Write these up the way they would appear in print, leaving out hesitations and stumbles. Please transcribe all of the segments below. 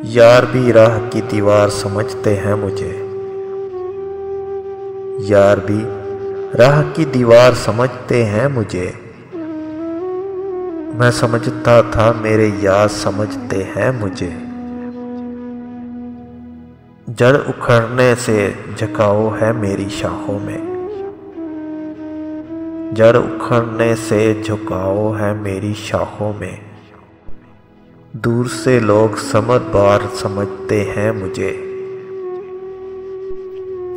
यार भी राह की दीवार समझते हैं मुझे। यार भी राह की दीवार समझते हैं मुझे। मैं समझता था मेरे यार समझते हैं मुझे। जड़ उखड़ने से झुकाव है मेरी शाखों में। जड़ उखड़ने से झुकाव है मेरी शाखों में। दूर से लोग समझदार समझते हैं मुझे।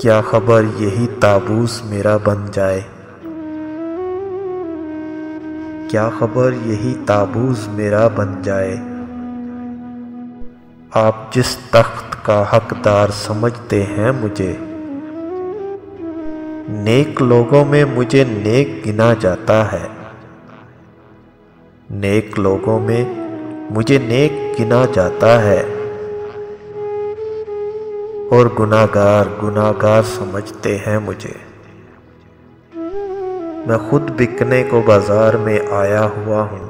क्या खबर यही ताबूस मेरा बन जाए। क्या खबर यही ताबूस मेरा बन जाए। आप जिस तख्त का हकदार समझते हैं मुझे। नेक लोगों में मुझे नेक गिना जाता है। नेक लोगों में मुझे नेक गिना जाता है। और गुनाहगार समझते हैं मुझे। मैं खुद बिकने को बाजार में आया हुआ हूँ।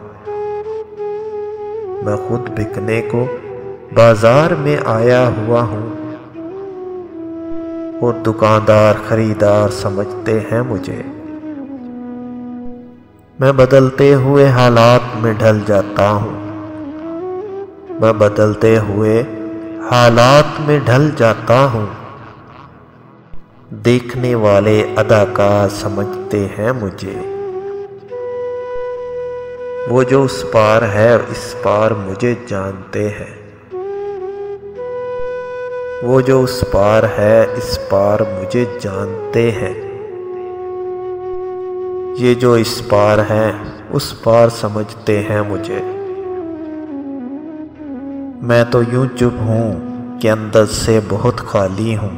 मैं खुद बिकने को बाजार में आया हुआ हूँ। और दुकानदार खरीदार समझते हैं मुझे। मैं बदलते हुए हालात में ढल जाता हूँ। मैं बदलते हुए हालात में ढल जाता हूँ। देखने वाले अदाकार समझते हैं मुझे। वो जो उस पार है इस पार मुझे जानते हैं। वो जो उस पार है इस पार मुझे जानते हैं। ये जो इस पार है उस पार समझते हैं मुझे। मैं तो यूं चुप हूँ कि अंदर से बहुत खाली हूँ।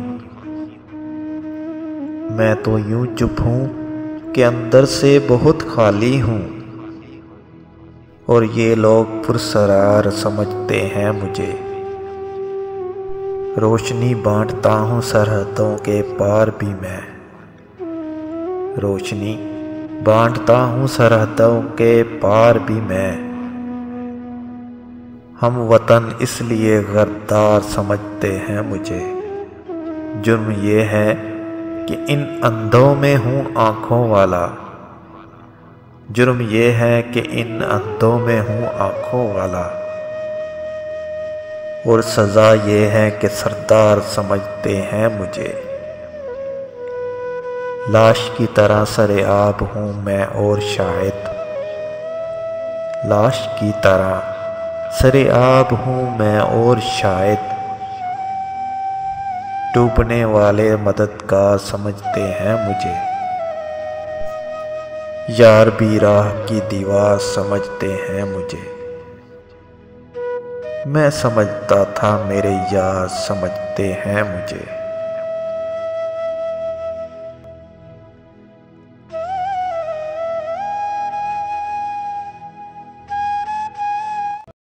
मैं तो यूं चुप हूँ कि अंदर से बहुत खाली हूँ। और ये लोग पुरसरार समझते हैं मुझे। रोशनी बांटता हूँ सरहदों के पार भी मैं। रोशनी बांटता हूँ सरहदों के पार भी मैं। हम वतन इसलिए गद्दार समझते हैं मुझे। जुर्म ये है कि इन अंधों में हूँ आँखों वाला। जुर्म ये है कि इन अंधों में हूँ आँखों वाला। और सज़ा ये है कि सरदार समझते हैं मुझे। लाश की तरह सरेआब हूँ मैं और शायद। लाश की तरह सरेआब हूँ मैं और शायद। डूबने वाले मददगार समझते हैं मुझे। यार भी राह की दीवार समझते हैं मुझे। मैं समझता था मेरे यार समझते हैं मुझे।